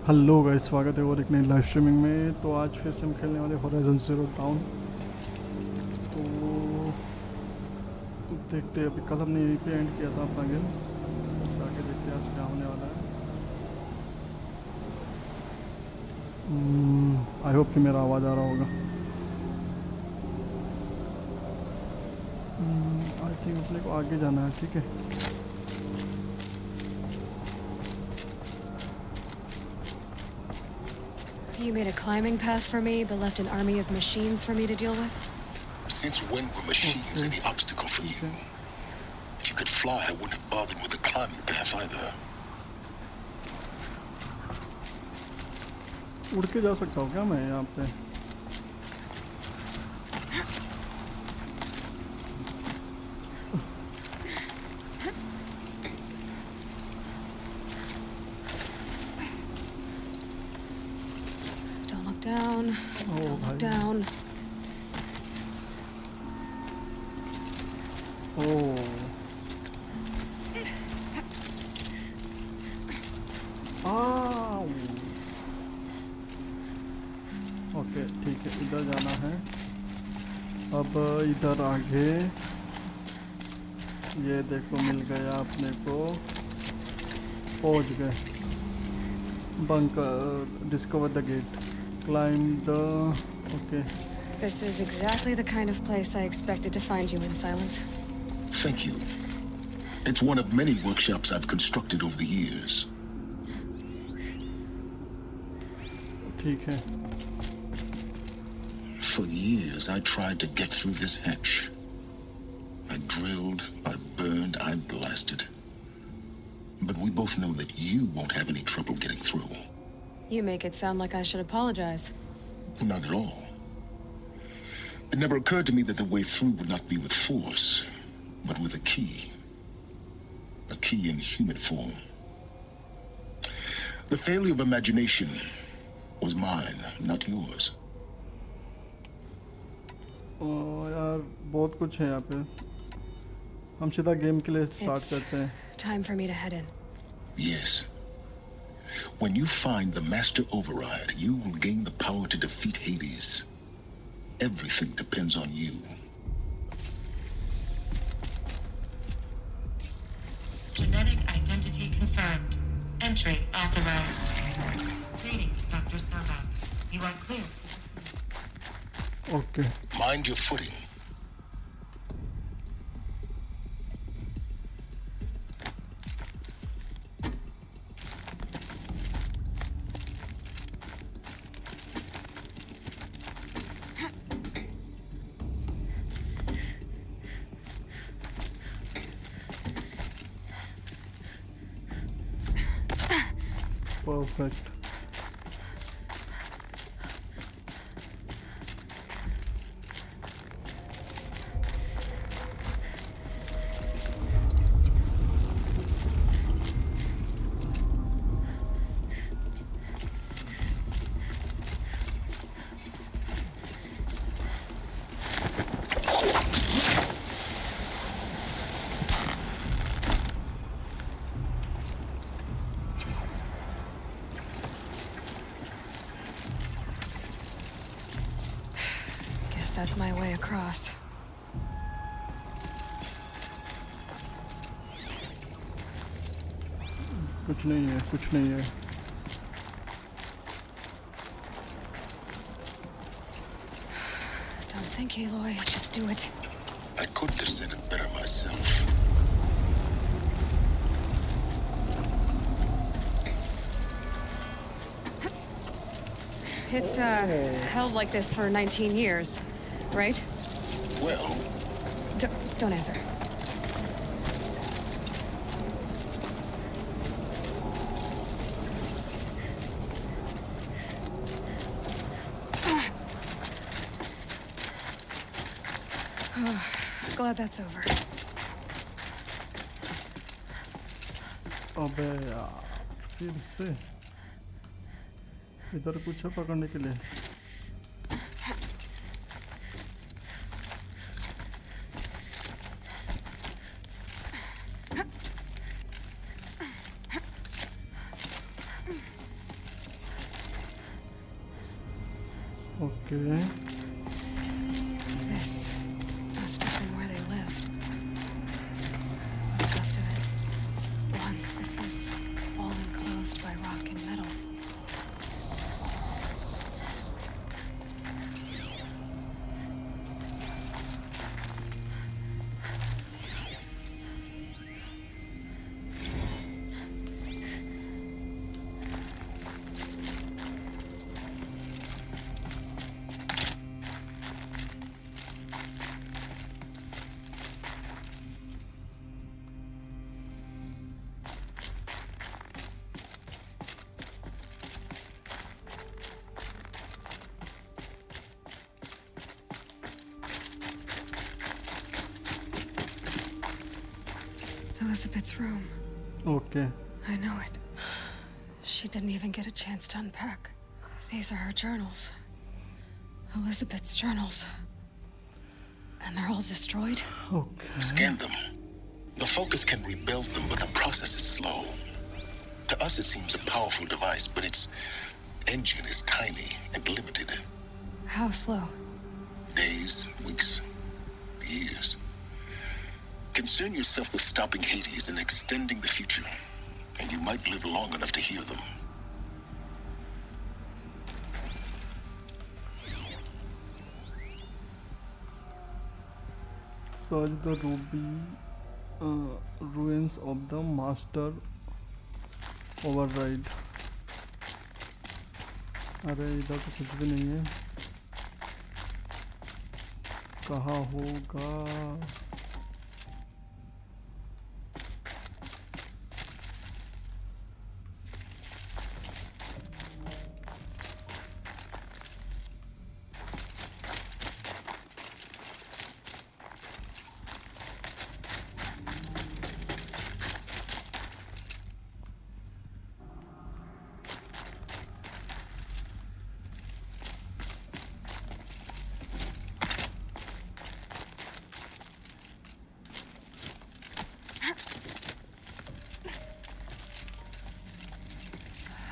Hello guys, स्वागत है और एक नई लाइव स्ट्रीमिंग में। तो आज फिर से हम खेलने वाले होराइजन ज़ीरो डाउन। तो देखते हैं, अभी कल हमने यहीं पे एंड किया था अपना गेम। बस आगे देखते हैं आज क्या होने वाला है। आई होप कि मेरा आवाज़ आ रहा होगा। आई थिंक अपने को आगे जाना है, ठीक है। You made a climbing path for me, but left an army of machines for me to deal with? Since when were machines any obstacle for you? If you could fly, I wouldn't have bothered with the climbing path either. उड़ के जा सकता हूँ क्या मैं यहाँ पे? Don't look down. Don't look down. Oh, okay ठीक है, इधर जाना है। अब इधर आगे ये देखो, मिल गया अपने को, पहुंच गए। Bunker, discover the gate, climb the, okay. This is exactly the kind of place I expected to find you in, Silence. Thank you. It's one of many workshops I've constructed over the years. ठीक है। For years, I tried to get through this hatch. I drilled, I burned, I blasted. But we both know that you won't have any trouble getting through. You make it sound like I should apologize. Not at all. It never occurred to me that the way through would not be with force, but with a key. A key in human form. The failure of imagination was mine, not yours. यार बहुत कुछ है यहाँ पे। हम सीधा game के लिए स्टार्ट It's करते हैं। time for me to head in. Yes. When you find the master override, you will gain the power to defeat Hades. Everything depends on you. Genetic identity confirmed. Entry authorized. Greetings, Dr. Sobak. You are clear. Okay, Mind your footing. Perfect. Guess that's my way across. कुछ नहीं है, कुछ नहीं है। Don't think, Aloy. Just do it. I couldn't have said it better myself. It's held like this for 19 years, right? Well, Don't answer. Glad that's over. अबे यार, फिर से इधर कुछ है पकड़ने के लिए। Okay This must have been where they lived. What's left of it. Once this was all enclosed by rock and metal. Elizabeth's room. Okay I know it. She didn't even get a chance to unpack. These are her journals. Elizabeth's journals. And they're all destroyed? Okay Scan them. The Focus can rebuild them, but the process is slow. To us, it seems a powerful device, but its engine is tiny and limited. How slow? Days, weeks, years. Concern yourself with stopping Hades and extending the future, and you might live long enough to hear them. Search the ruins of the master override. अरे इधर तो कुछ भी नहीं है. कहाँ होगा?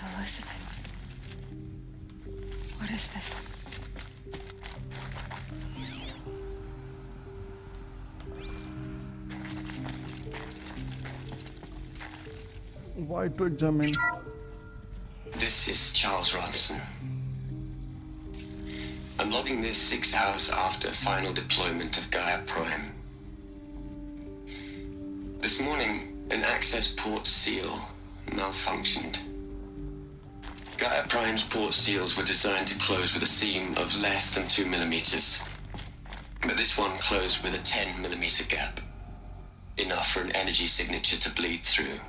Elizabeth. What is this? Why to examine? This is Charles Ronson. I'm logging this 6 hours after final deployment of Gaia Prime. This morning, an access port seal malfunctioned. Gaia Prime's port seals were designed to close with a seam of less than 2 millimeters. But this one closed with a 10 millimeter gap. Enough for an energy signature to bleed through.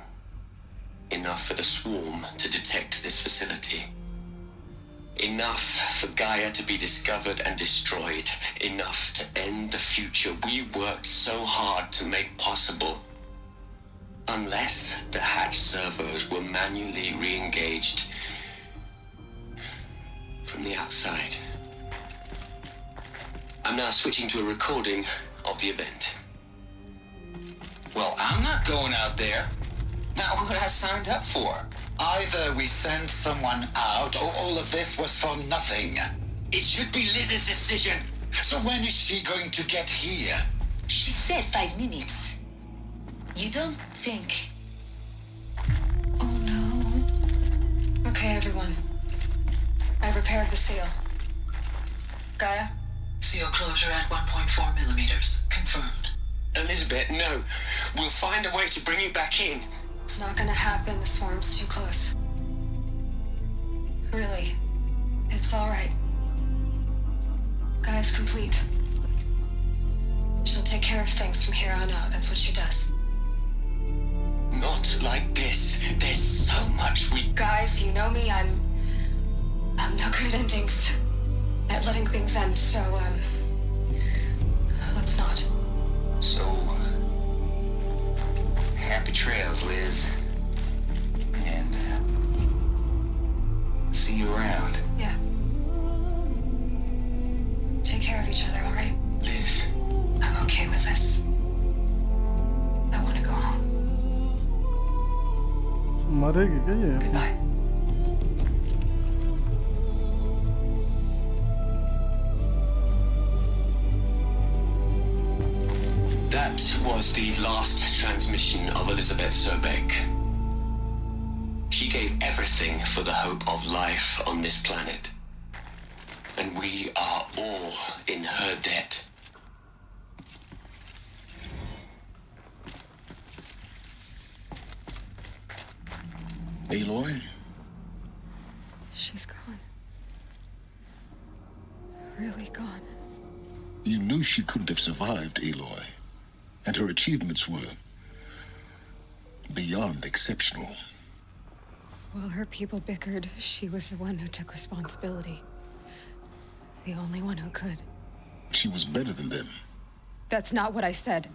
Enough for the swarm to detect this facility. Enough for Gaia to be discovered and destroyed. Enough to end the future we worked so hard to make possible. Unless the hatch servos were manually re-engaged from the outside. I'm now switching to a recording of the event. Well, I'm not going out there. Not what I signed up for. Either we send someone out, or all of this was for nothing. It should be Liz's decision. So when is she going to get here? She said 5 minutes. You don't think... Oh no. Okay, everyone. I've repaired the seal. Gaia? Seal closure at 1.4 millimeters. Confirmed. Elizabeth, no. We'll find a way to bring you back in. It's not gonna happen. The swarm's too close. Really. It's alright. Gaia's complete. She'll take care of things from here on out. That's what she does. Not like this. There's so much we... Guys, you know me. I'm no good at endings. At letting things end, so, let's not. So, happy trails, Liz. And, see you around. Yeah. Take care of each other, alright? Liz. I'm okay with this. I want to go home. मरेगी क्या ये? Goodbye. That was the last transmission of Elizabeth Sobek. She gave everything for the hope of life on this planet. And we are all in her debt. Aloy? She's gone. Really gone. You knew she couldn't have survived, Aloy. And her achievements were beyond exceptional. While her people bickered, she was the one who took responsibility. The only one who could. She was better than them. That's not what I said.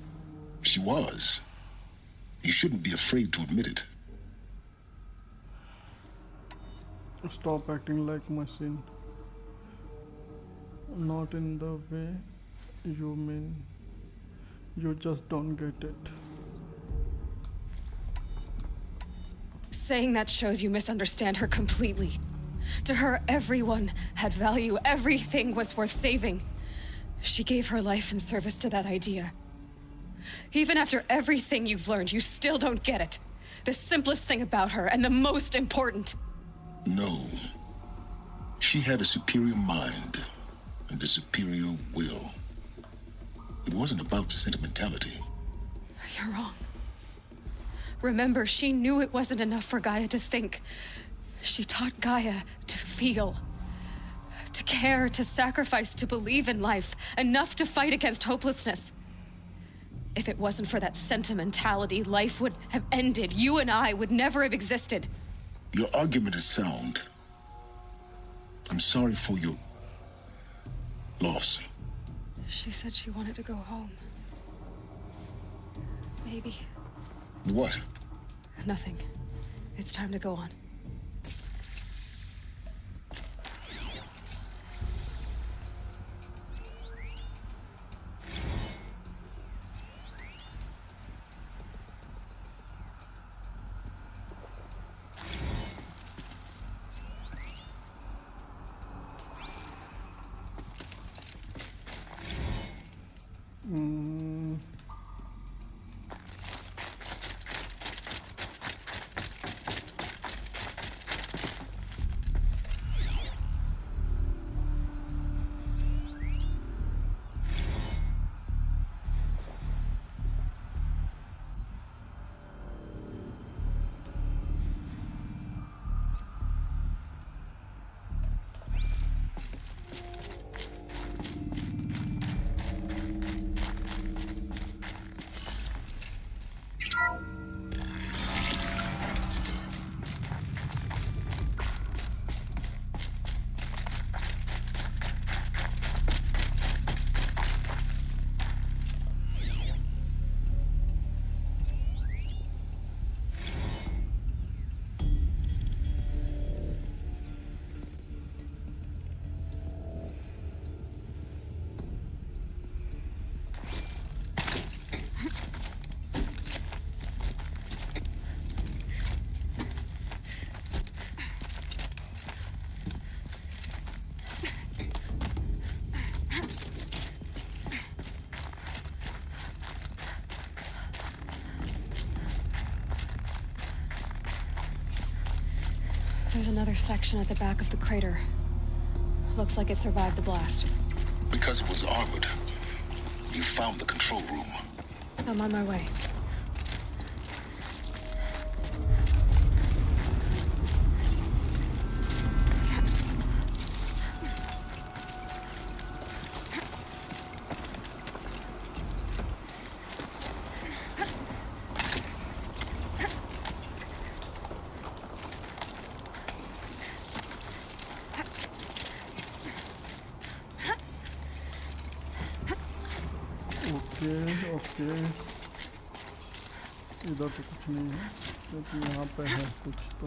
She was. You shouldn't be afraid to admit it. Stop acting like machine. Not in the way you mean. You just don't get it. Saying that shows you misunderstand her completely. To her, everyone had value. Everything was worth saving. She gave her life in service to that idea. Even after everything you've learned, you still don't get it. The simplest thing about her, and the most important. No. She had a superior mind and a superior will. It wasn't about sentimentality. You're wrong. Remember, she knew it wasn't enough for Gaia to think. She taught Gaia to feel. To care, to sacrifice, to believe in life. Enough to fight against hopelessness. If it wasn't for that sentimentality, life would have ended. You and I would never have existed. Your argument is sound. I'm sorry for your loss. She said she wanted to go home. Maybe. What? Nothing. It's time to go on. There's another section at the back of the crater. Looks like it survived the blast. Because it was armored, you found the control room. I'm on my way. Okay इधर तो कुछ नहीं है क्योंकि यहाँ पे है कुछ तो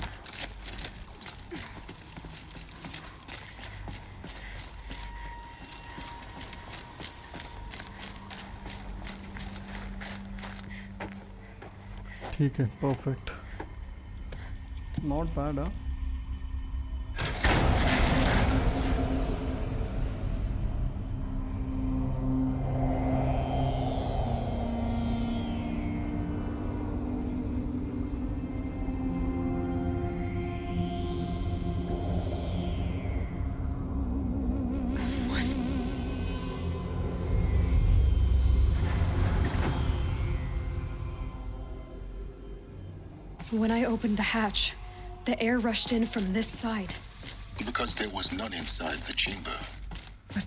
ठीक है परफेक्ट नॉट बैड हाँ When I opened the hatch, the air rushed in from this side. Because there was none inside the chamber. But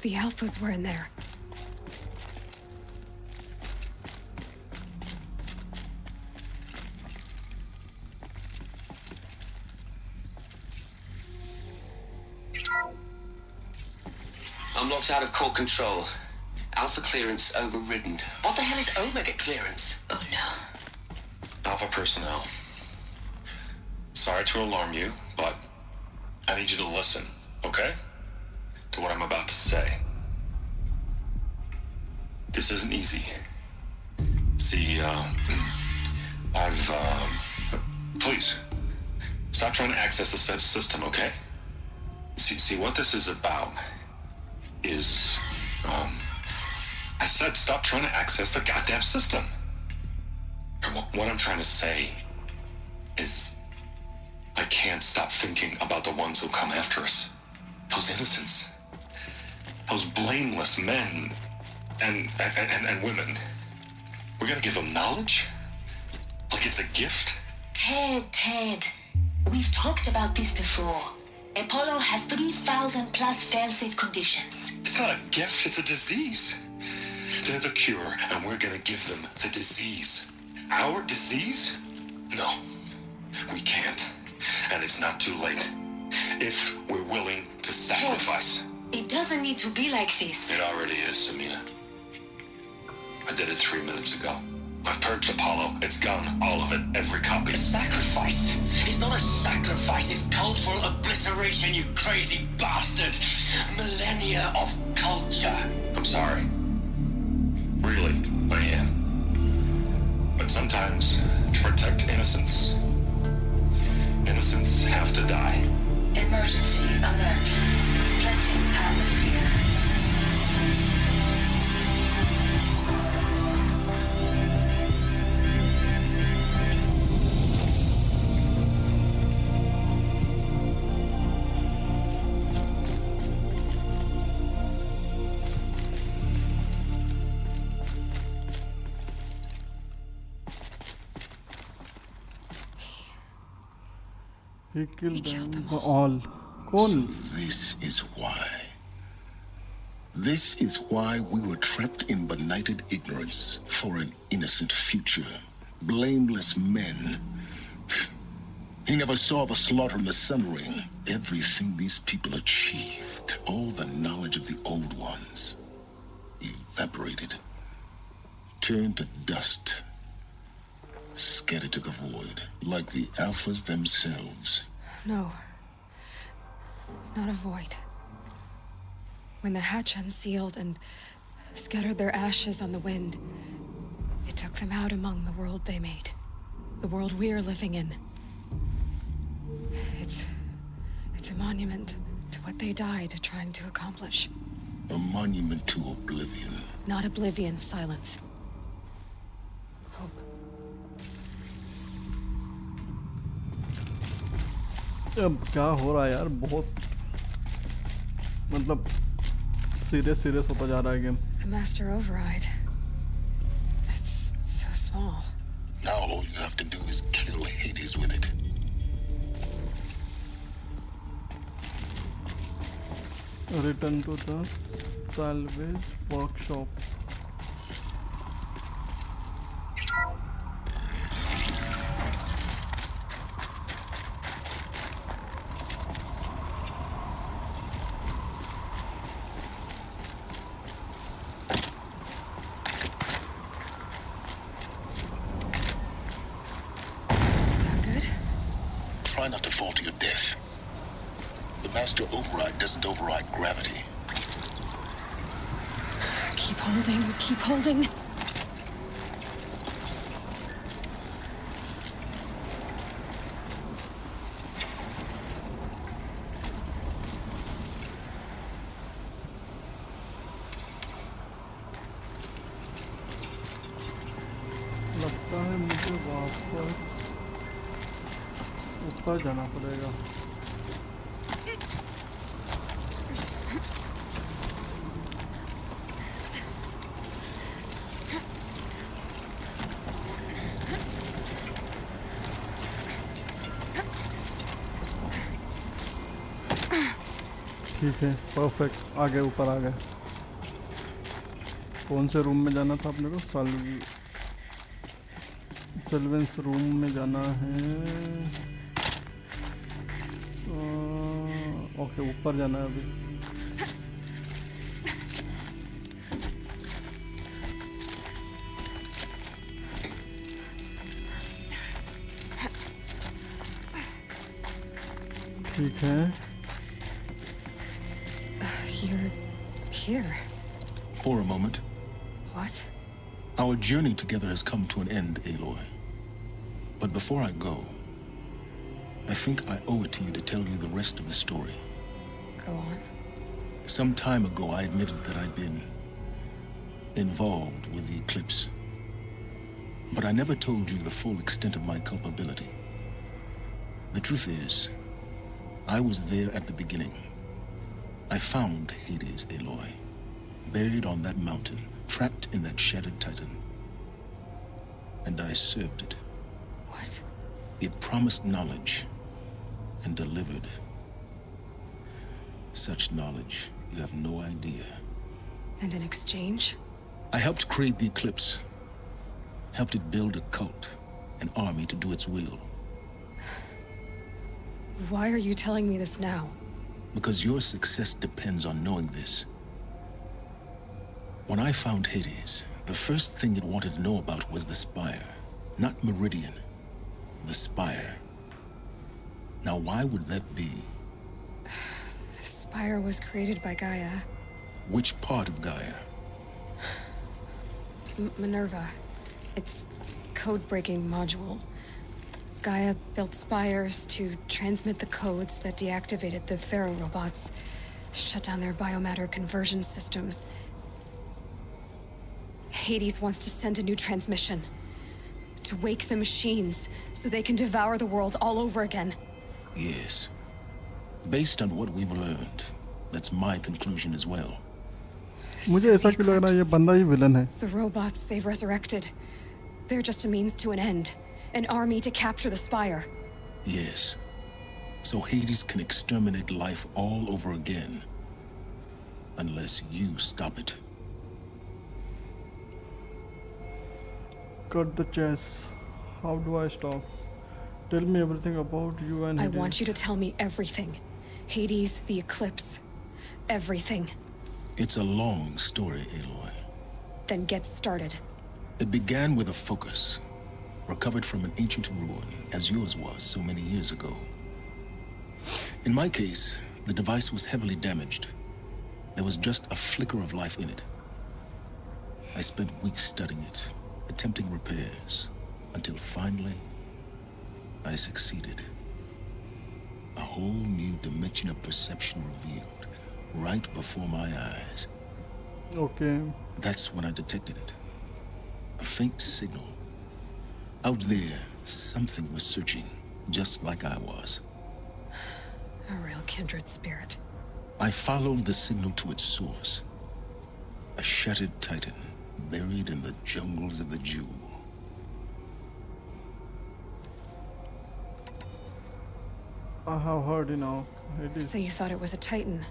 the Alphas were in there. I'm locked out of core control. Alpha clearance overridden. What the hell is Omega clearance? Oh no. Alpha personnel. Sorry to alarm you, but I need you to listen, okay? To what I'm about to say. This isn't easy. See, please, stop trying to access the system, okay? See, what this is about is, I said stop trying to access the goddamn system. And what I'm trying to say is I can't stop thinking about the ones who come after us. Those innocents. Those blameless men and women. We're gonna give them knowledge? Like it's a gift? Ted. We've talked about this before. Apollo has 3,000 plus fail-safe conditions. It's not a gift, it's a disease. They're the cure, and we're gonna give them the disease. Our disease? No, we can't. And it's not too late. If we're willing to sacrifice. Ted, it doesn't need to be like this. It already is, Samina. I did it 3 minutes ago. I've purged Apollo. It's gone. All of it. Every copy. A sacrifice? It's not a sacrifice, it's cultural obliteration, you crazy bastard! Millennia of culture! I'm sorry. Really, I am. But sometimes, to protect innocence, innocents have to die. Emergency alert. Cleansing atmosphere. He killed killed them them all. Cool. So this is why. This is why we were trapped in benighted ignorance for an innocent future. Blameless men. He never saw the slaughter in the Sun Ring. Everything these people achieved, all the knowledge of the old ones, evaporated, turned to dust, scattered to the void, like the Alphas themselves. No. Not a void. When the hatch unsealed and scattered their ashes on the wind, it took them out among the world they made. The world we're living in. It's a monument to what they died trying to accomplish. A monument to oblivion. Not oblivion, silence. Hope. अब क्या हो रहा है यार, बहुत मतलब serious होता जा रहा है game. The master override. It's so small. Now all you have to do is kill Hades with it. Return to the salvage workshop. Try not to fall to your death. The master override doesn't override gravity. Keep holding, keep holding. लगता है मुझे वापस ऊपर जाना पड़ेगा. ठीक है, perfect. आ गए, ऊपर आ गए। कौन से रूम में जाना था अपने को? सल्वेंस रूम में जाना है। ओके, ऊपर जाना है अभी। ठीक है। You're here. For a moment. What? Our journey together has come to an end, Aloy. But before I go, I think I owe it to you to tell you the rest of the story. Go on. Some time ago, I admitted that I'd been involved with the eclipse. But I never told you the full extent of my culpability. The truth is, I was there at the beginning. I found Hades, Aloy, buried on that mountain, trapped in that shattered titan. And I served it. What? It promised knowledge and delivered. Such knowledge, you have no idea. And in exchange? I helped create the eclipse. Helped it build a cult, an army to do its will. Why are you telling me this now? Because your success depends on knowing this. When I found Hades, the first thing it wanted to know about was the Spire. Not Meridian. The Spire. Now why would that be? The Spire was created by Gaia. Which part of Gaia? Minerva. Its code-breaking module. Gaia built spires to transmit the codes that deactivated the Pharaoh robots, shut down their biomatter conversion systems. Hades wants to send a new transmission. To wake the machines, so they can devour the world all over again. Yes. Based on what we've learned, that's my conclusion as well. मुझे ऐसा क्यों लग रहा है ये बंदा ही villain है? The robots they've resurrected, they're just a means to an end. An army to capture the Spire. Yes. So Hades can exterminate life all over again. Unless you stop it. Cut the chess. How do I stop? Tell me everything about you and Hades. I want you to tell me everything. Hades, the eclipse. Everything. It's a long story, Aloy. Then get started. It began with a focus. Recovered from an ancient ruin, as yours was so many years ago. In my case, the device was heavily damaged. There was just a flicker of life in it. I spent weeks studying it, attempting repairs, until finally, I succeeded. A whole new dimension of perception revealed, right before my eyes. Okay. That's when I detected it. A faint signal. Out there, something was searching, just like I was. A real kindred spirit. I followed the signal to its source. A shattered titan, buried in the jungles of the Jewel. I have heard, So you thought it was a titan?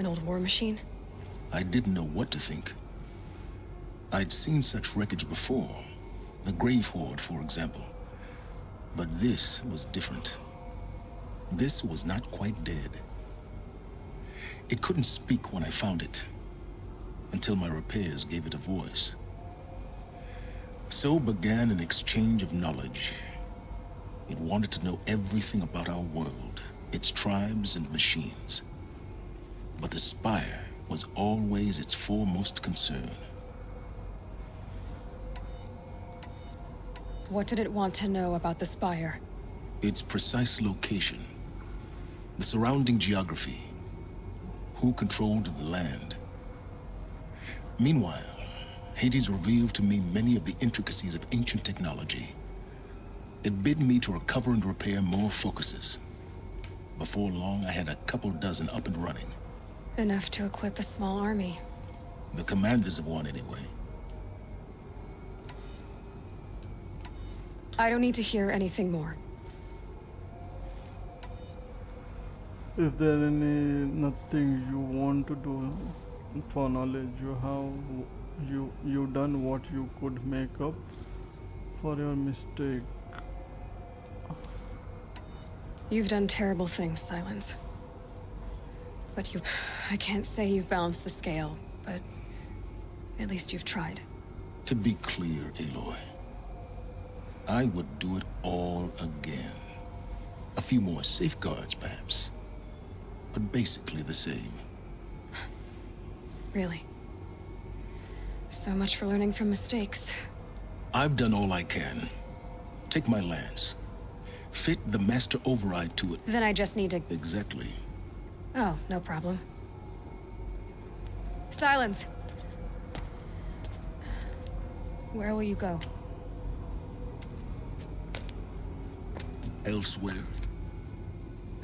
An old war machine? I didn't know what to think. I'd seen such wreckage before. The Grave Horde, for example. But this was different. This was not quite dead. It couldn't speak when I found it, until my repairs gave it a voice. So began an exchange of knowledge. It wanted to know everything about our world, its tribes and machines. But the Spire was always its foremost concern. What did it want to know about the Spire? Its precise location, the surrounding geography, who controlled the land. Meanwhile, Hades revealed to me many of the intricacies of ancient technology. It bid me to recover and repair more focuses. Before long, I had a couple dozen up and running. Enough to equip a small army. The commanders of one, anyway. I don't need to hear anything more. Is there any nothing you want to do for knowledge? You done what you could make up for your mistake. You've done terrible things, Silence. But I can't say you've balanced the scale, but at least you've tried. To be clear, Aloy, I would do it all again. A few more safeguards, perhaps. But basically the same. Really? So much for learning from mistakes. I've done all I can. Take my lance. Fit the master override to it. Then I just need to... Exactly. Oh, no problem. Silence! Where will you go? Elsewhere.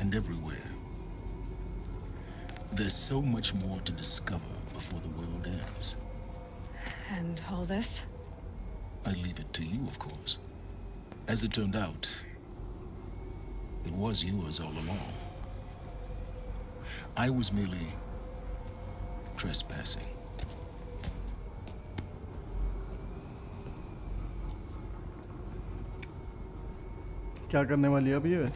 And everywhere. There's so much more to discover before the world ends. And all this? I leave it to you, of course. As it turned out, it was yours all along. I was merely trespassing. क्या करने वाली है अभी ये?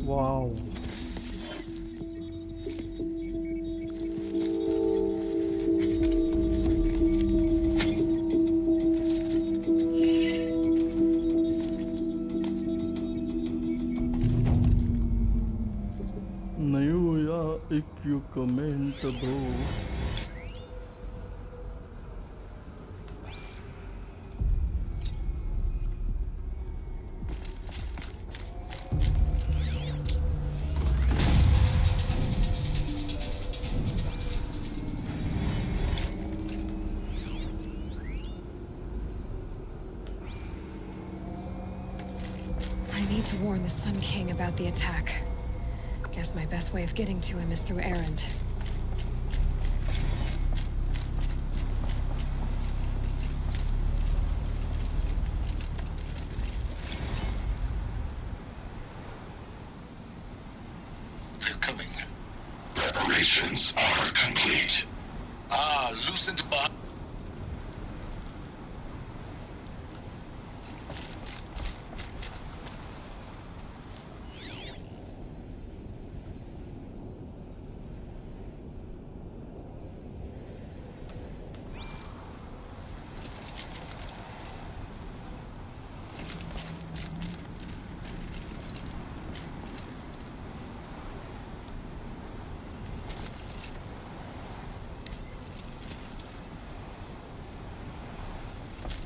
Wow. नहीं हुआ एक you comment दो. I need to warn the Sun King about the attack. Guess my best way of getting to him is through Erend. They're coming. Preparations are complete. Loosened by...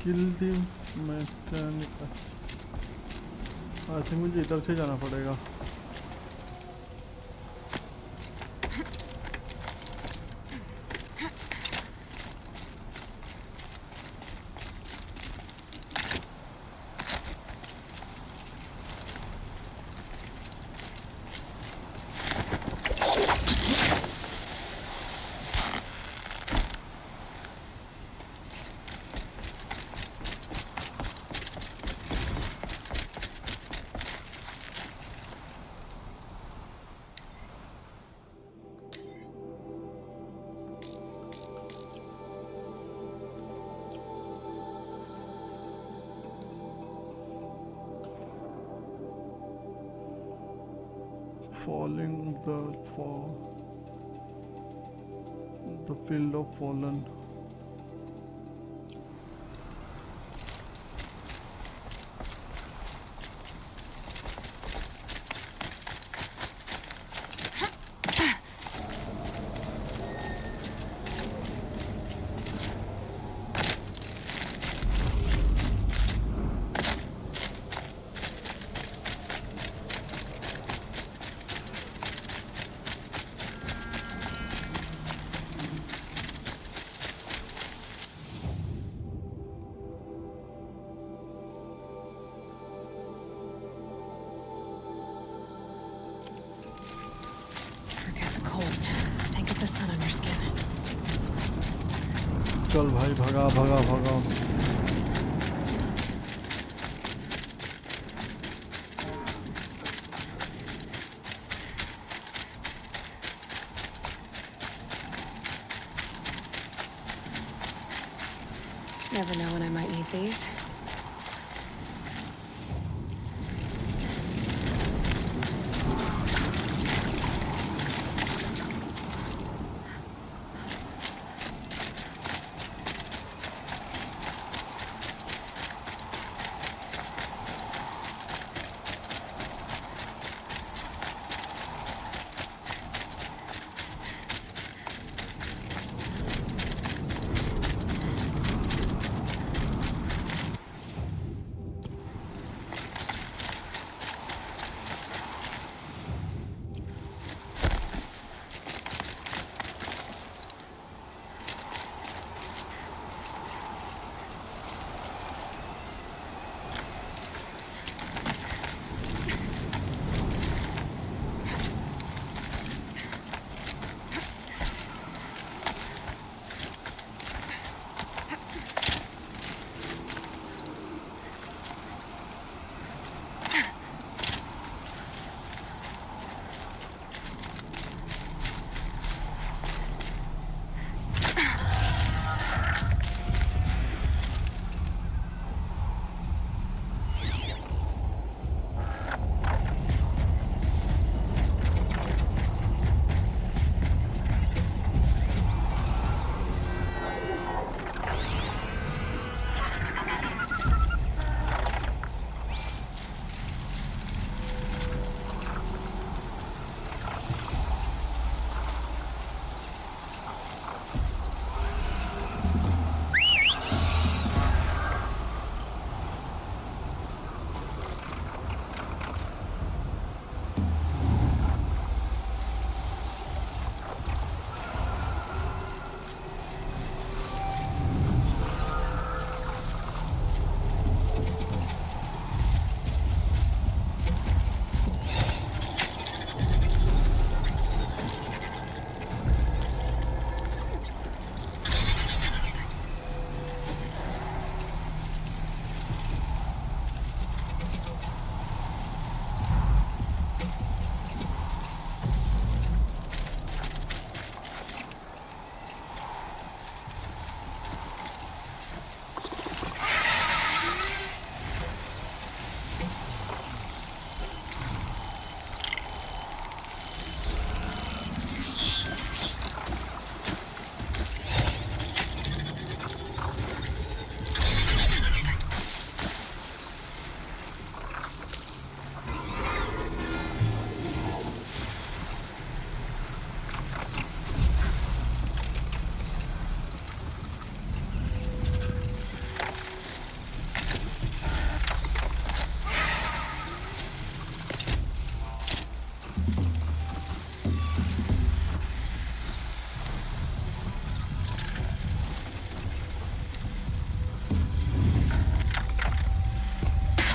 kill the mechanic. I think मुझे इधर से जाना पड़ेगा. Falling the field of fallen. चल भाई भगा भगा भगा। Never know when I might need these.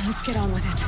Let's get on with it.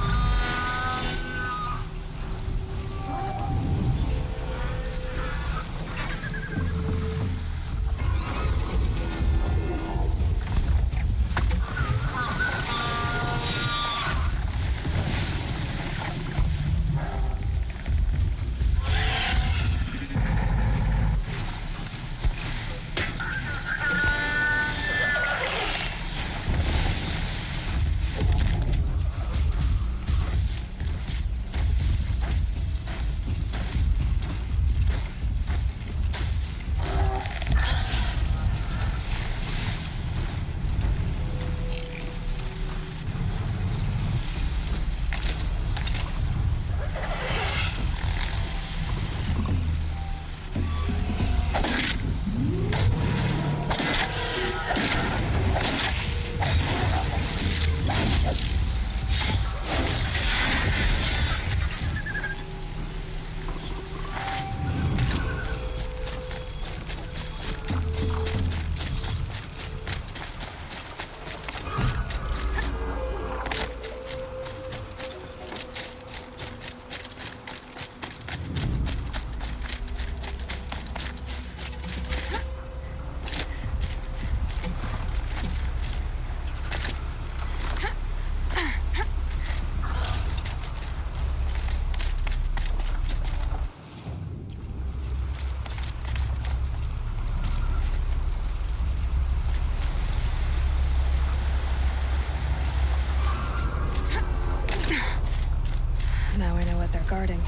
know what they're guarding.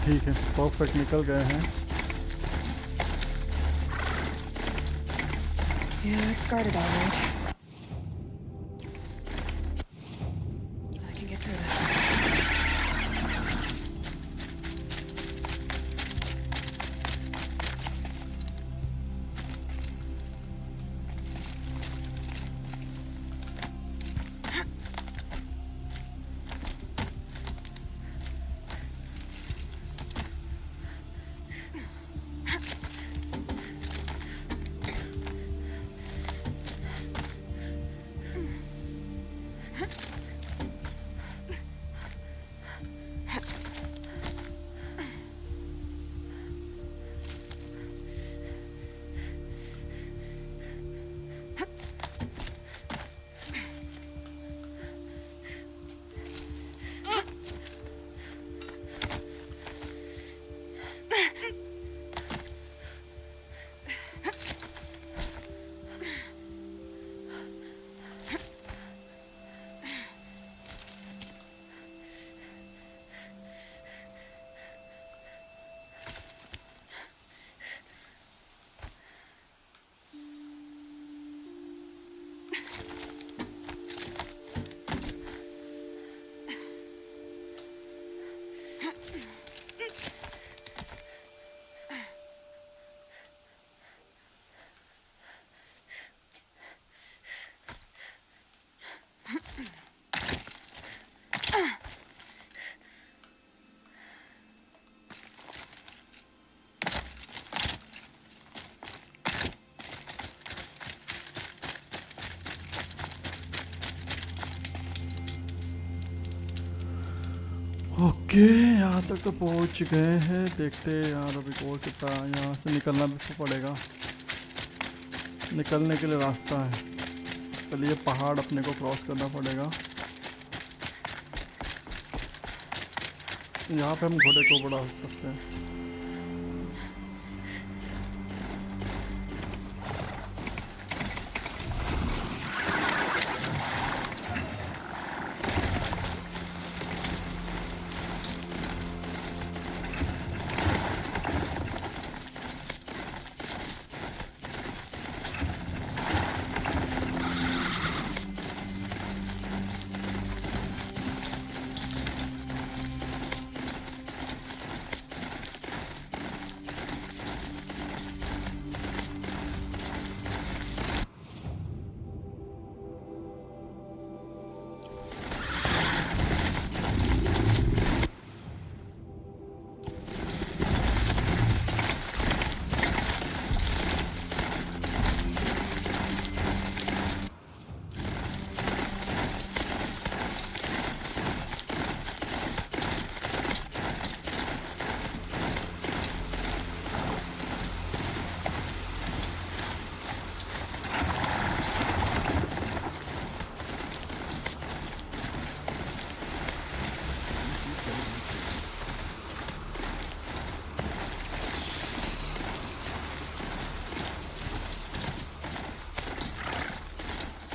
ठीक है, परफेक्ट निकल गए हैं। Yeah, it's guarded all right. I can get through this. Okay, यहाँ तक तो पहुँच गए हैं। देखते हैं यार अभी और कितना यहाँ से निकलना भी पड़ेगा। निकलने के लिए रास्ता है, पहले ये पहाड़ अपने को क्रॉस करना पड़ेगा। यहाँ पे हम घोड़े को बढ़ा सकते हैं।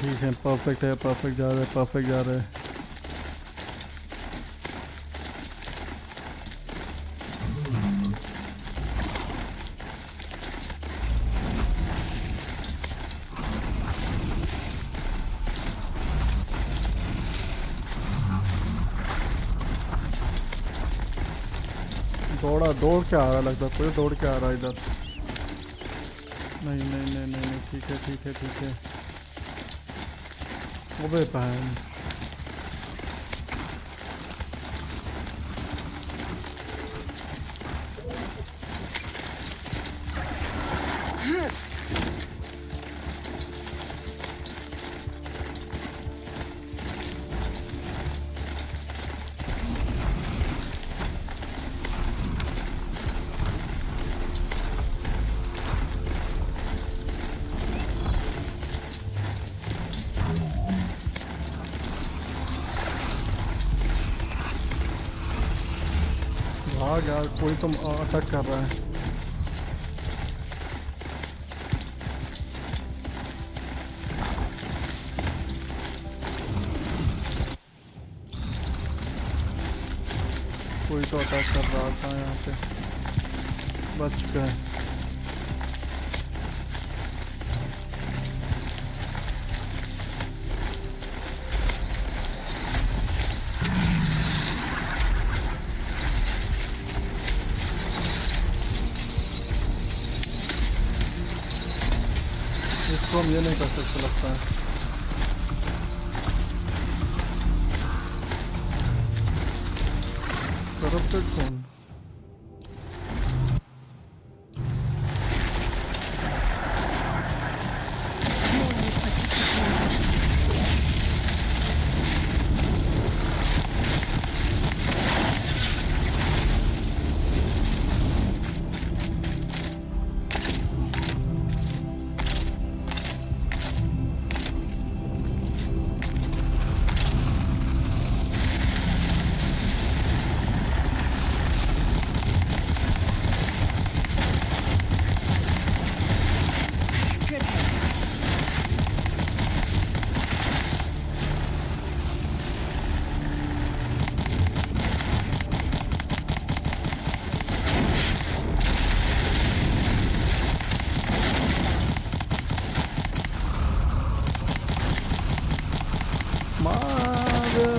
ठीक है, परफेक्ट है, परफेक्ट जा रहा है, परफेक्ट जा रहा है। दौड़ के आ रहा लगता, कोई दौड़ के आ रहा है इधर। नहीं नहीं नहीं नहीं नहीं, ठीक है ठीक है ठीक है। अबे बहन, भाग यार, कोई तो अटैक कर रहा है। कोई तो अटैक कर रहा था यहाँ पे, बच गए। इसको हम ये नहीं कर सकते लगता है। करप्टेड कौन?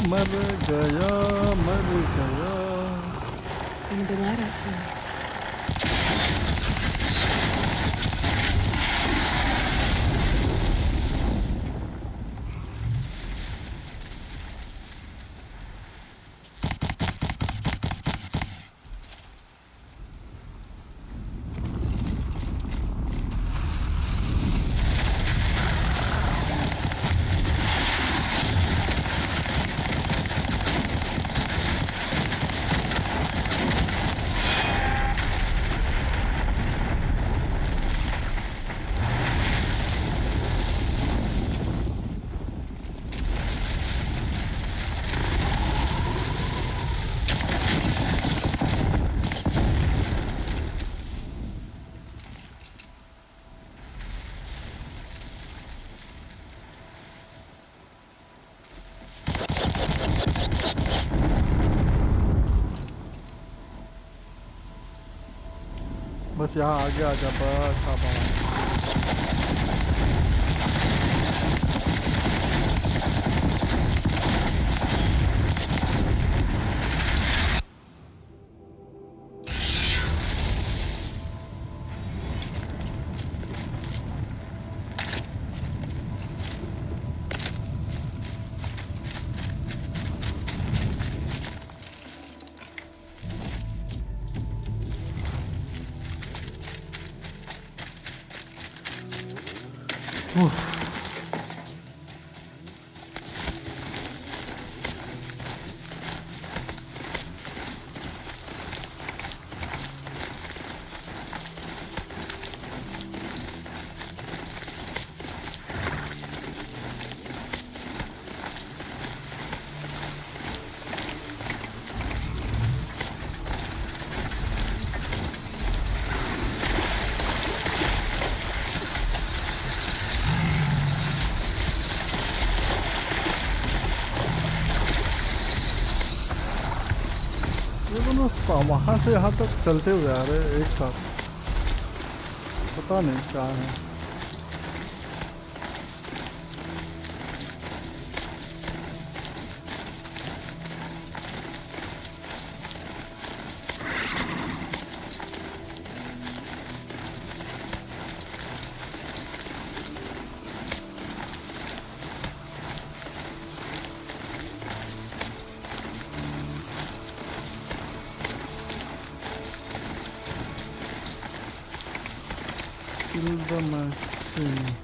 मर गया, मर गया। Gonna be light out soon. बस यहाँ आगे आ जा, बस हाँ बस वहाँ से यहाँ तक चलते हुए आ रहे एक साथ, पता नहीं क्या है। Kill the machine.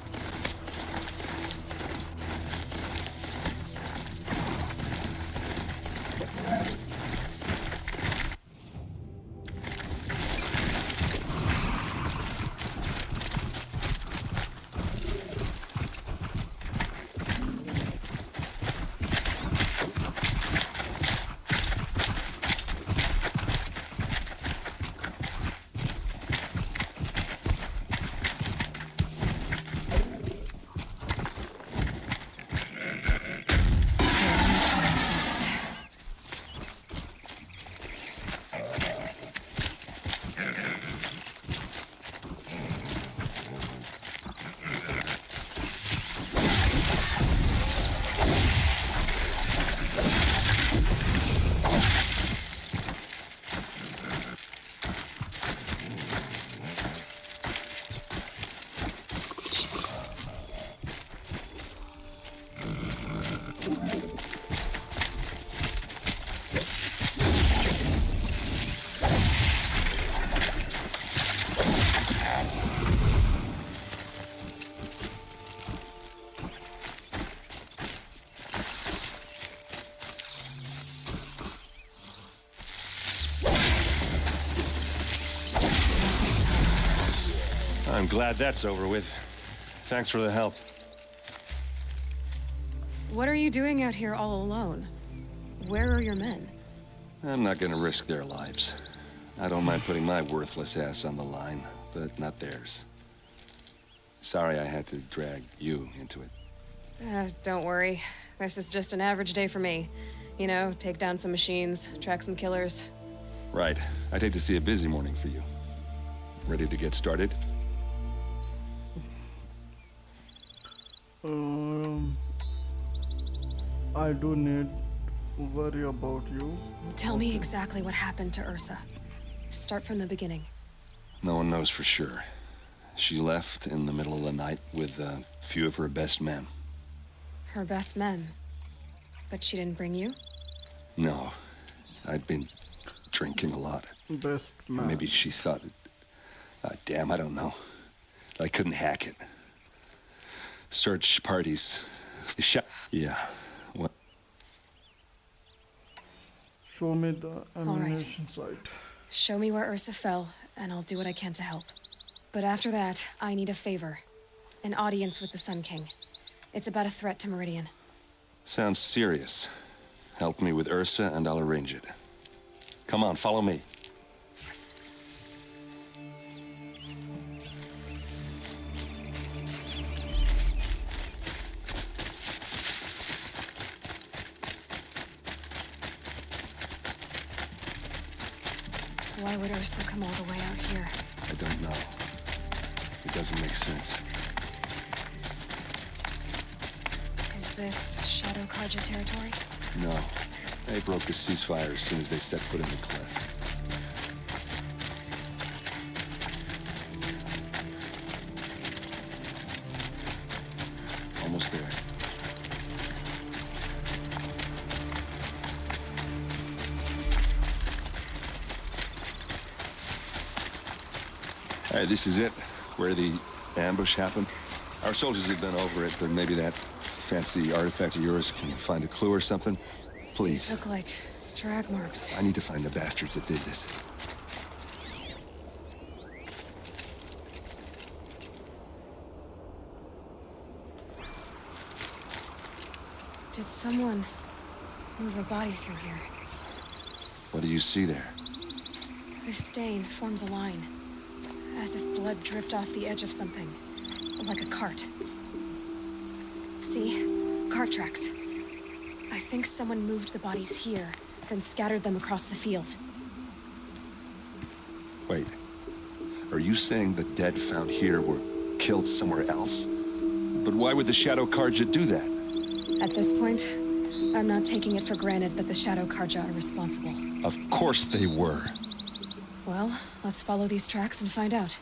I'm glad that's over with. Thanks for the help. What are you doing out here all alone? Where are your men? I'm not gonna risk their lives. I don't mind putting my worthless ass on the line, but not theirs. Sorry I had to drag you into it. Don't worry. This is just an average day for me. You know, take down some machines, track some killers. Right. I'd hate to see a busy morning for you. Ready to get started? I do need to worry about you. Tell me exactly what happened to Ursa. Start from the beginning. No one knows for sure. She left in the middle of the night with a few of her best men. Her best men? But she didn't bring you? No. I'd been drinking a lot. Best man. Maybe she thought damn, I don't know. I couldn't hack it. Search parties. Yeah. What? Show me the ammunition site. Show me where Ursa fell, and I'll do what I can to help. But after that, I need a favor. An audience with the Sun King. It's about a threat to Meridian. Sounds serious. Help me with Ursa, and I'll arrange it. Come on, follow me. Why would Ursa come all the way out here? I don't know. It doesn't make sense. Is this Shadow Kaja territory? No. They broke the ceasefire as soon as they set foot in the cleft. Almost there. All right, this is it, where the ambush happened. Our soldiers have been over it, but maybe that fancy artifact of yours can find a clue or something. Please. These look like drag marks. I need to find the bastards that did this. Did someone move a body through here? What do you see there? This stain forms a line, as if blood dripped off the edge of something, like a cart. See? Cart tracks. I think someone moved the bodies here, then scattered them across the field. Wait. Are you saying the dead found here were killed somewhere else? But why would the Shadow Carja do that? At this point, I'm not taking it for granted that the Shadow Carja are responsible. Of course they were. Well, let's follow these tracks and find out.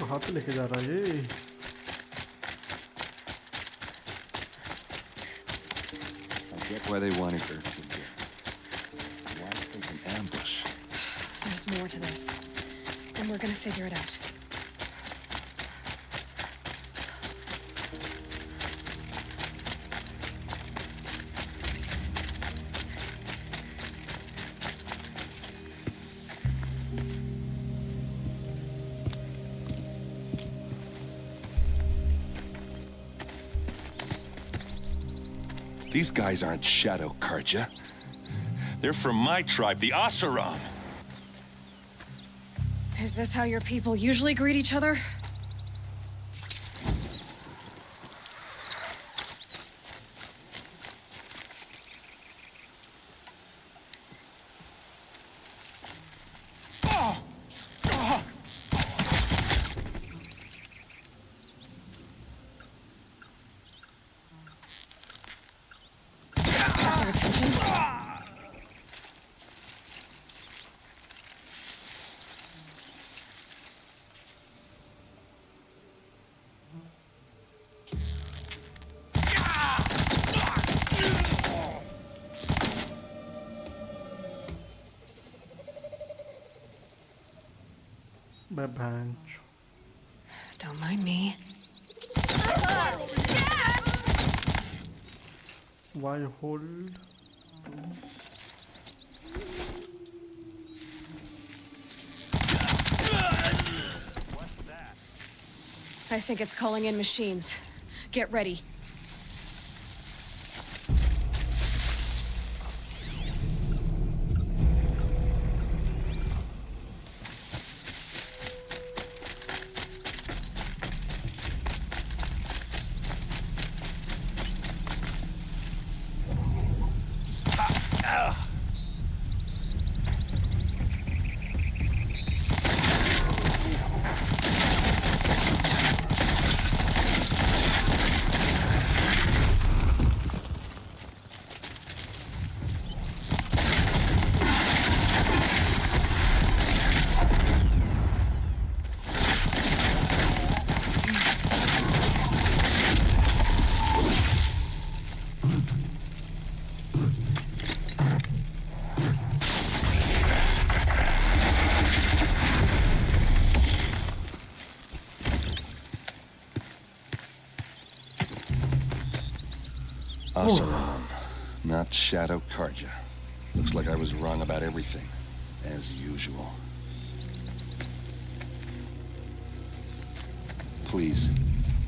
कहाँ पे लेके जा रहा है ये? I get why they wanted her to here. Why take an ambush? There's more to this, and we're gonna figure it out. These guys aren't Shadow Carja. They're from my tribe, the Oseram. Is this how your people usually greet each other? Their attention? Bench. Don't mind me. Why hold? I think it's calling in machines. Get ready. Oseram, not Shadow Carja. Looks like I was wrong about everything, as usual. Please,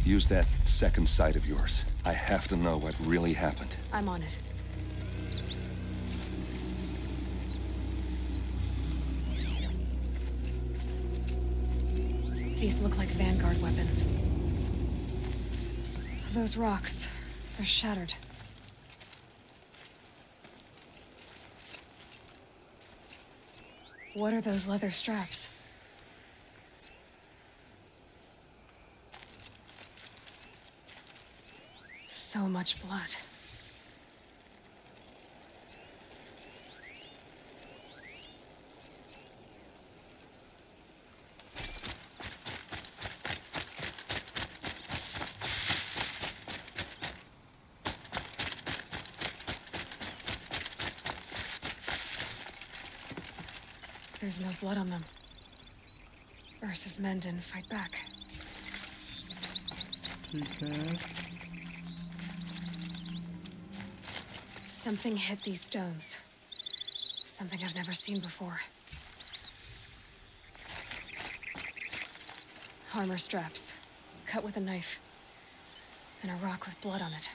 use that second sight of yours. I have to know what really happened. I'm on it. These look like Vanguard weapons. Those rocks, they're shattered. What are those leather straps? So much blood. There's no blood on them. Ursa's men didn't fight back. Okay. Something hit these stones. Something I've never seen before. Armor straps, cut with a knife, and a rock with blood on it.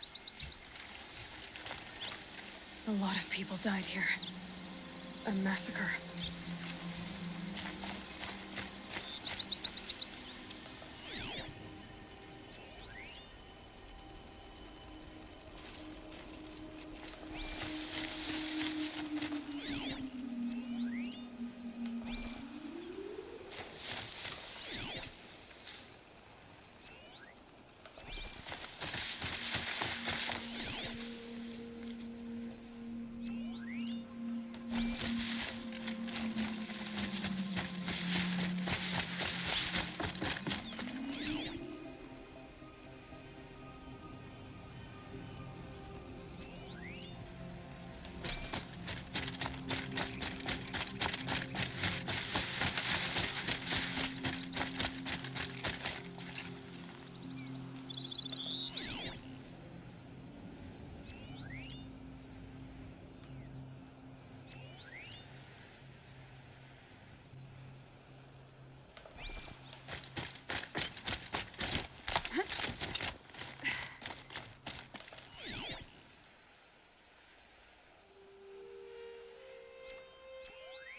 A lot of people died here. A massacre.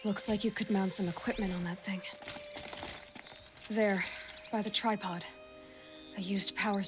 Looks like you could mount some equipment on that thing. There, by the tripod. A used power...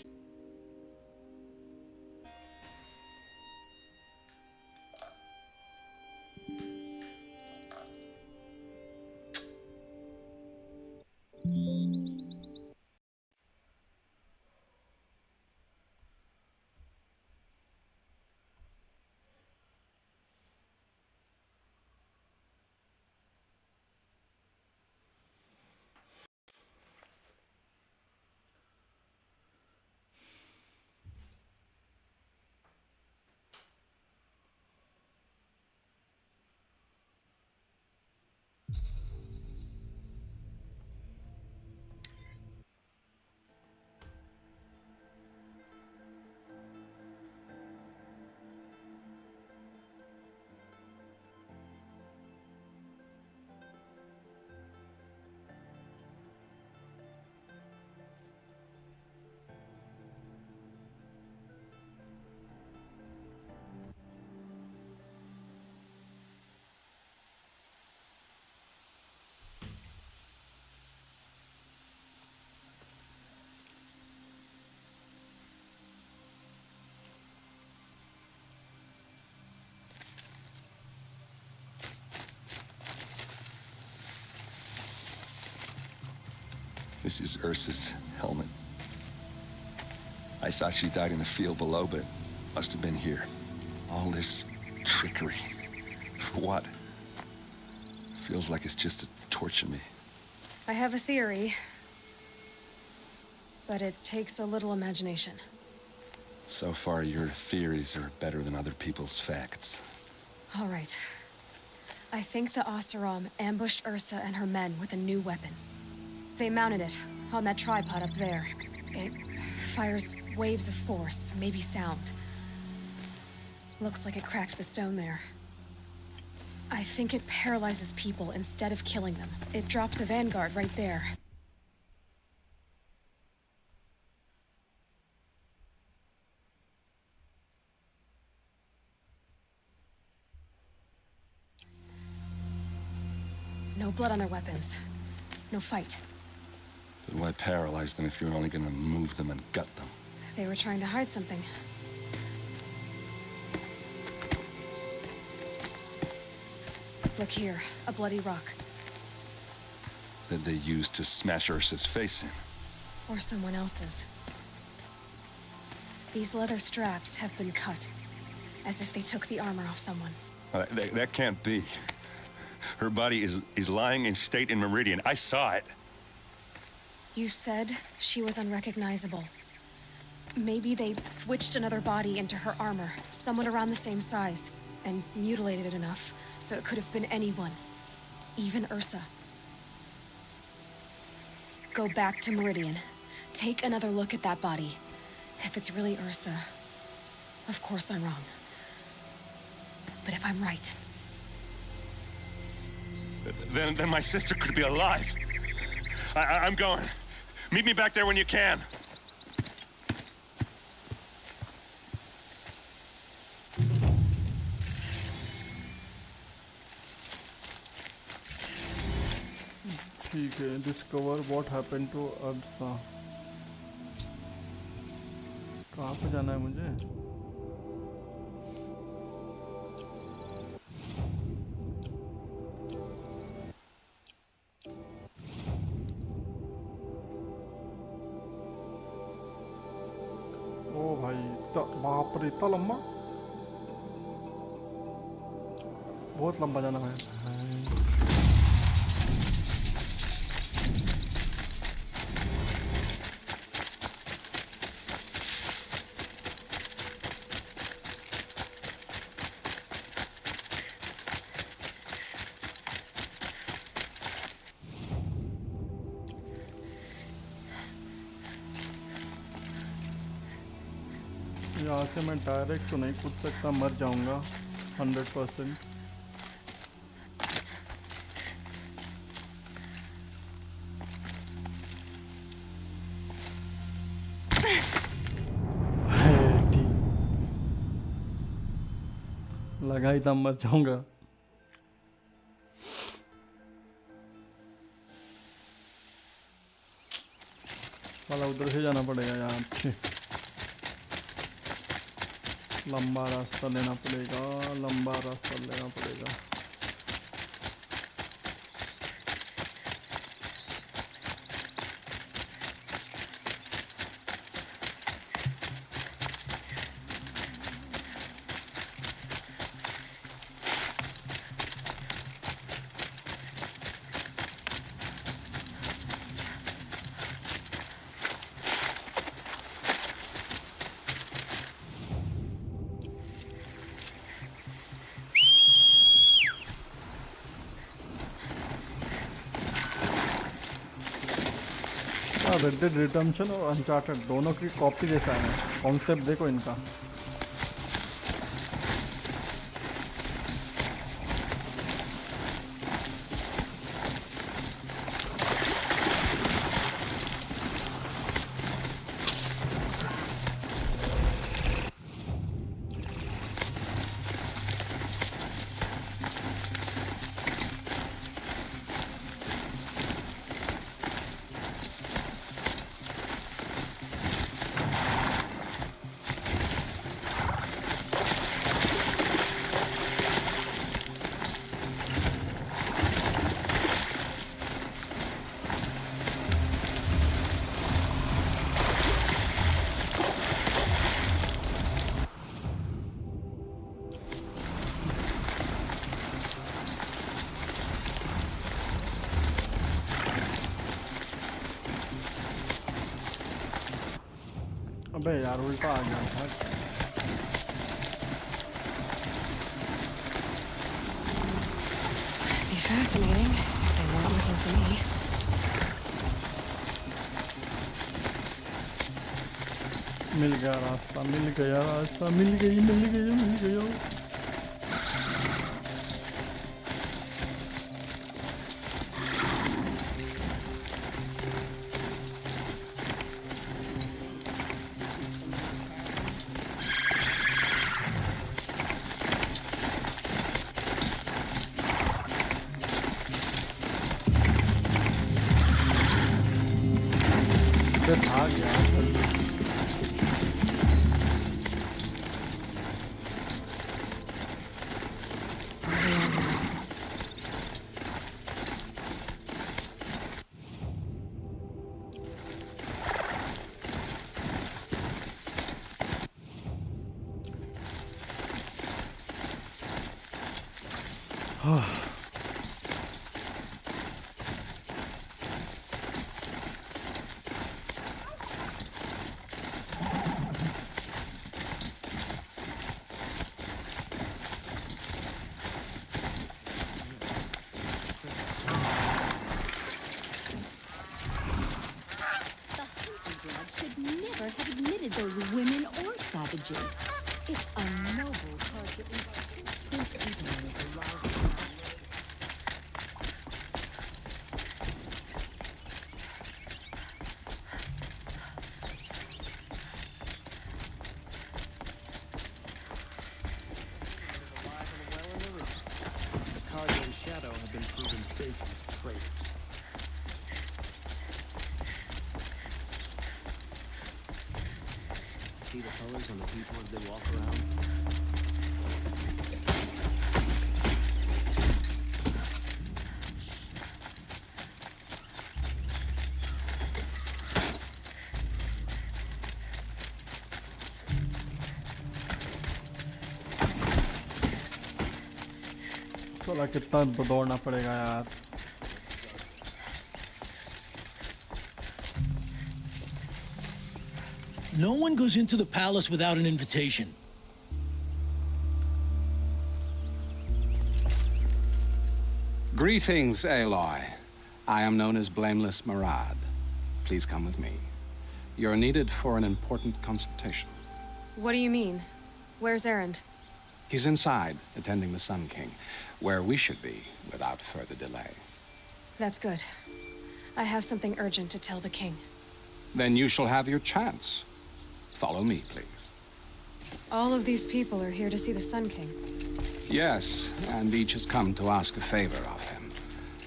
This is Ursa's helmet. I thought she died in the field below, but must have been here. All this trickery. For what? Feels like it's just to torture me. I have a theory, but it takes a little imagination. So far, your theories are better than other people's facts. All right. I think the Oseram ambushed Ursa and her men with a new weapon. They mounted it on that tripod up there. It fires waves of force, maybe sound. Looks like it cracked the stone there. I think it paralyzes people instead of killing them. It dropped the vanguard right there. No blood on their weapons. No fight. But why paralyze them if you're only gonna move them and gut them? They were trying to hide something. Look here, a bloody rock. That they used to smash Ursa's face in. Or someone else's. These leather straps have been cut, as if they took the armor off someone. That can't be. Her body is lying in state in Meridian. I saw it. You said she was unrecognizable. Maybe they switched another body into her armor, someone around the same size, and mutilated it enough so it could have been anyone. Even Ursa. Go back to Meridian. Take another look at that body. If it's really Ursa, of course I'm wrong. But if I'm right... Then my sister could be alive. I'm going. Meet me back there when you can. ठीक है, discover what happened to अर्सा। कहाँ पे जाना है मुझे? ओ भाई, बाप रे, इतना लंबा, बहुत लंबा जाना है। यहाँ से मैं डायरेक्ट तो नहीं कूद सकता, मर जाऊंगा 100%। लगा ही था मर जाऊंगा। साला उधर से जाना पड़ेगा यार। लंबा रास्ता लेना पड़ेगा, लंबा रास्ता लेना पड़ेगा। रेड डेड रिडेम्पशन और अनचार्टेड दोनों की कॉपी जैसा है। कॉन्सेप्ट देखो इनका। अबे यार उल्टा आ गया था। Be fascinating if they weren't looking for me. मिल गया रास्ता, मिल गया रास्ता, मिल गया। आ गया have admitted those women or savages. It's a noble culture. Prince Anthony is alive. See the colors on the people as they walk around? सोला कितना दौड़ना पड़ेगा यार. No one goes into the palace without an invitation. Greetings, Aloy. I am known as Blameless Murad. Please come with me. You're needed for an important consultation. What do you mean? Where's Erend? He's inside, attending the Sun King, where we should be without further delay. That's good. I have something urgent to tell the king. Then you shall have your chance. Follow me, please. All of these people are here to see the Sun King. Yes, and each has come to ask a favor of him.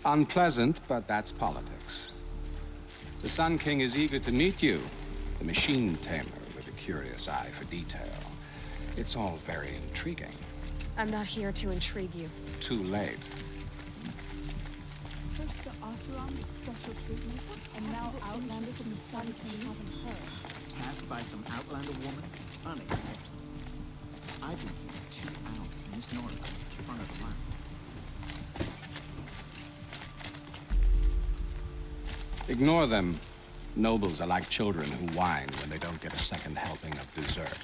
Unpleasant, but that's politics. The Sun King is eager to meet you, the machine tamer with a curious eye for detail. It's all very intriguing. I'm not here to intrigue you. Too late. First the Oseram with special treatment, and now Outlander from the Sun King has terror. Passed by some Outlander woman? Unacceptable. I've been here 2 hours, and this Nora is the front of the line. Ignore them. Nobles are like children who whine when they don't get a second helping of dessert.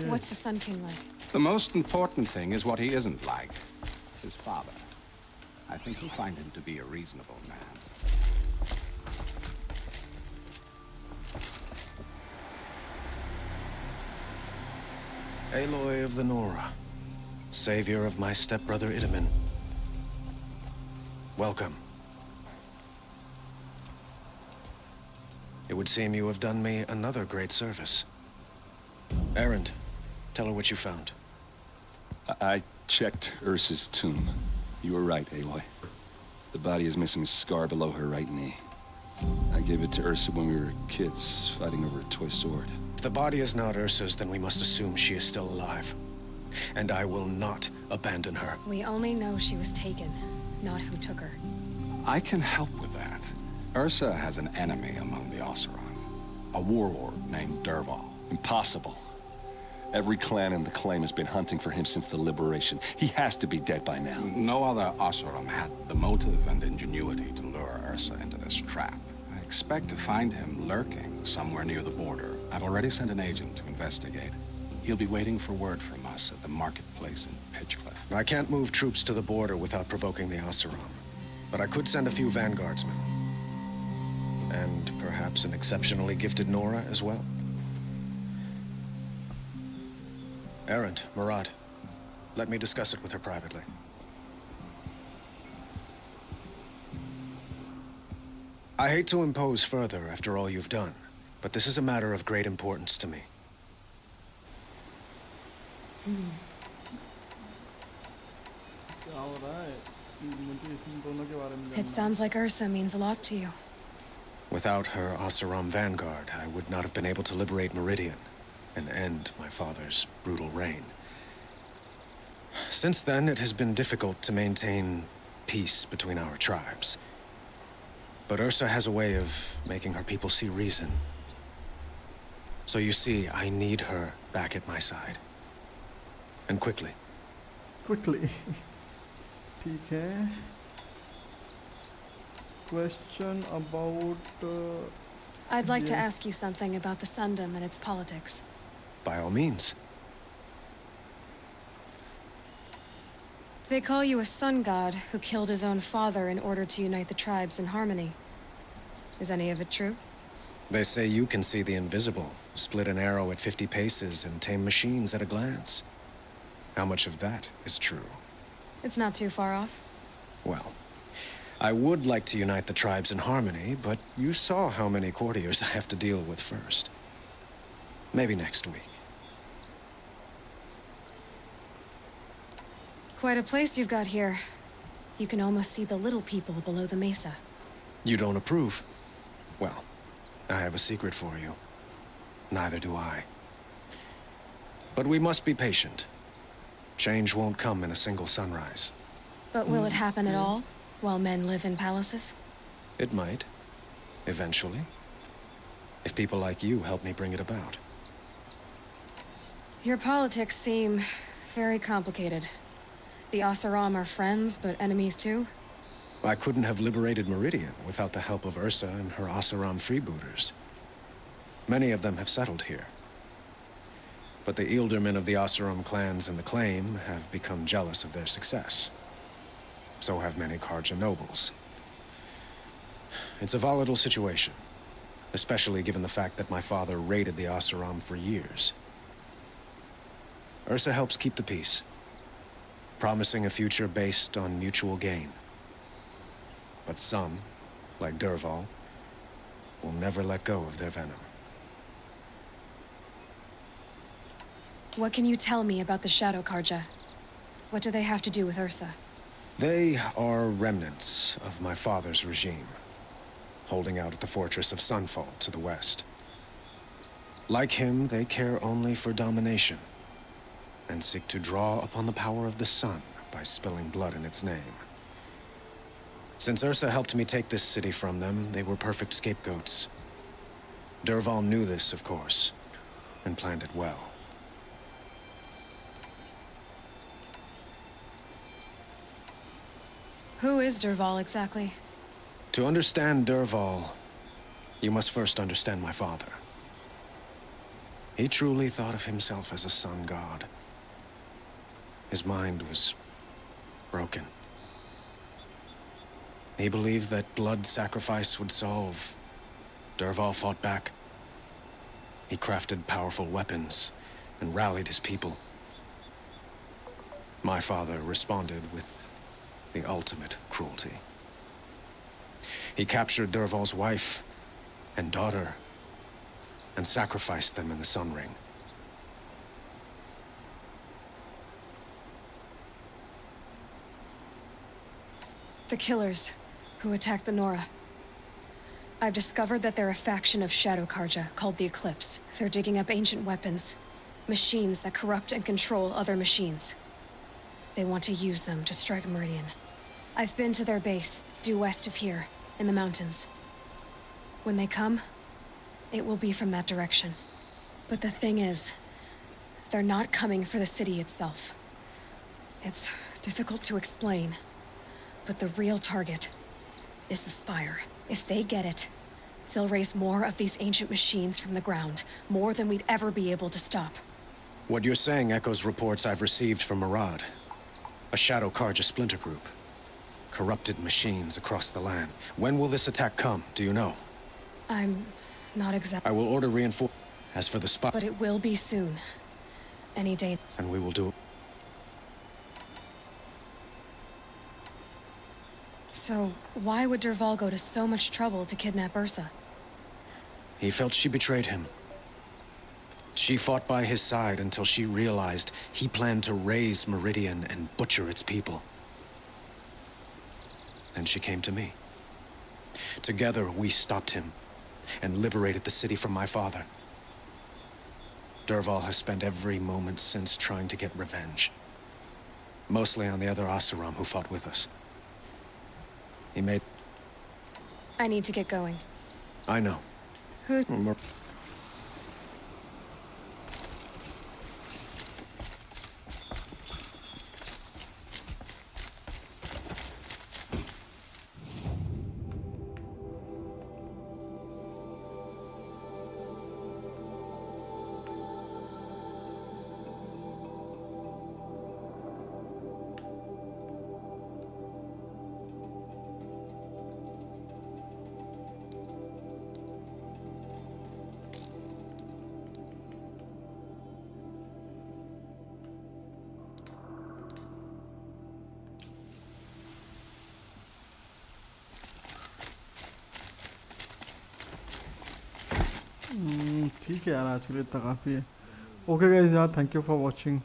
What's the Sun King like? The most important thing is what he isn't like. His father. I think you'll find him to be a reasonable man. Aloy of the Nora, savior of my stepbrother Itamen. Welcome. It would seem you have done me another great service. Erend, tell her what you found. I checked Ursa's tomb. You were right, Aloy. The body is missing a scar below her right knee. I gave it to Ursa when we were kids, fighting over a toy sword. If the body is not Ursa's, then we must assume she is still alive. And I will not abandon her. We only know she was taken, not who took her. I can help with that. Ursa has an enemy among the Oseram. A warlord named Derval. Impossible. Every clan in the claim has been hunting for him since the liberation. He has to be dead by now. No other Oseram had the motive and ingenuity to lure Ursa into this trap. I expect to find him lurking somewhere near the border. I've already sent an agent to investigate. He'll be waiting for word from us at the marketplace in Pitchcliff. I can't move troops to the border without provoking the Oseram. But I could send a few vanguardsmen. And perhaps an exceptionally gifted Nora as well. Erend, Murad, let me discuss it with her privately. I hate to impose further after all you've done, but this is a matter of great importance to me. It sounds like Ursa means a lot to you. Without her Oseram vanguard, I would not have been able to liberate Meridian and end my father's brutal reign. Since then, it has been difficult to maintain peace between our tribes. But Ursa has a way of making her people see reason. So you see, I need her back at my side. And quickly. Quickly. ठीक है. question about. I'd like to yeah. ask you something about the Sundom and its politics. By all means. They call you a sun god who killed his own father in order to unite the tribes in harmony. Is any of it true? They say you can see the invisible, split an arrow at 50 paces, and tame machines at a glance. How much of that is true? It's not too far off. Well, I would like to unite the tribes in harmony, but you saw how many courtiers I have to deal with first. Maybe next week. Quite a place you've got here. You can almost see the little people below the mesa. You don't approve? Well, I have a secret for you. Neither do I. But we must be patient. Change won't come in a single sunrise. But will it happen at all, while men live in palaces? It might. Eventually. If people like you help me bring it about. Your politics seem very complicated. The Oseram are friends, but enemies too? I couldn't have liberated Meridian without the help of Ursa and her Oseram freebooters. Many of them have settled here. But the Ealdormen of the Oseram clans in the Claim have become jealous of their success. So have many Karja nobles. It's a volatile situation, especially given the fact that my father raided the Oseram for years. Ursa helps keep the peace, promising a future based on mutual gain. But some, like Dervahl, will never let go of their venom. What can you tell me about the Shadow Karja? What do they have to do with Ursa? They are remnants of my father's regime, holding out at the fortress of Sunfall to the west. Like him, they care only for domination, and seek to draw upon the power of the sun by spilling blood in its name. Since Ursa helped me take this city from them, they were perfect scapegoats. Dervahl knew this, of course, and planned it well. Who is Dervahl exactly? To understand Dervahl, you must first understand my father. He truly thought of himself as a sun god. His mind was broken. He believed that blood sacrifice would solve. Dervahl fought back. He crafted powerful weapons and rallied his people. My father responded with the ultimate cruelty. He captured Dervahl's wife and daughter and sacrificed them in the Sun Ring. The killers who attacked the Nora. I've discovered that they're a faction of Shadow Karja called the Eclipse. They're digging up ancient weapons, machines that corrupt and control other machines. They want to use them to strike Meridian. I've been to their base, due west of here, in the mountains. When they come, it will be from that direction. But the thing is, they're not coming for the city itself. It's difficult to explain, but the real target is the Spire. If they get it, they'll raise more of these ancient machines from the ground, more than we'd ever be able to stop. What you're saying echoes reports I've received from Murad, a Shadow Karja splinter group. Corrupted machines across the land. When will this attack come, do you know? I'm not exactly. I will order reinforcements. As for the spot... But it will be soon. Any day. And we will do it. So, why would Dervahl go to so much trouble to kidnap Ursa? He felt she betrayed him. She fought by his side until she realized he planned to raise Meridian and butcher its people. Then she came to me. Together, we stopped him and liberated the city from my father. Dervahl has spent every moment since trying to get revenge. Mostly on the other Oseram who fought with us. He made... I need to get going. I know. Who's... ठीक है यार, आज के लिए इतना काफ़ी है. Okay guys यार, थैंक यू फॉर वॉचिंग.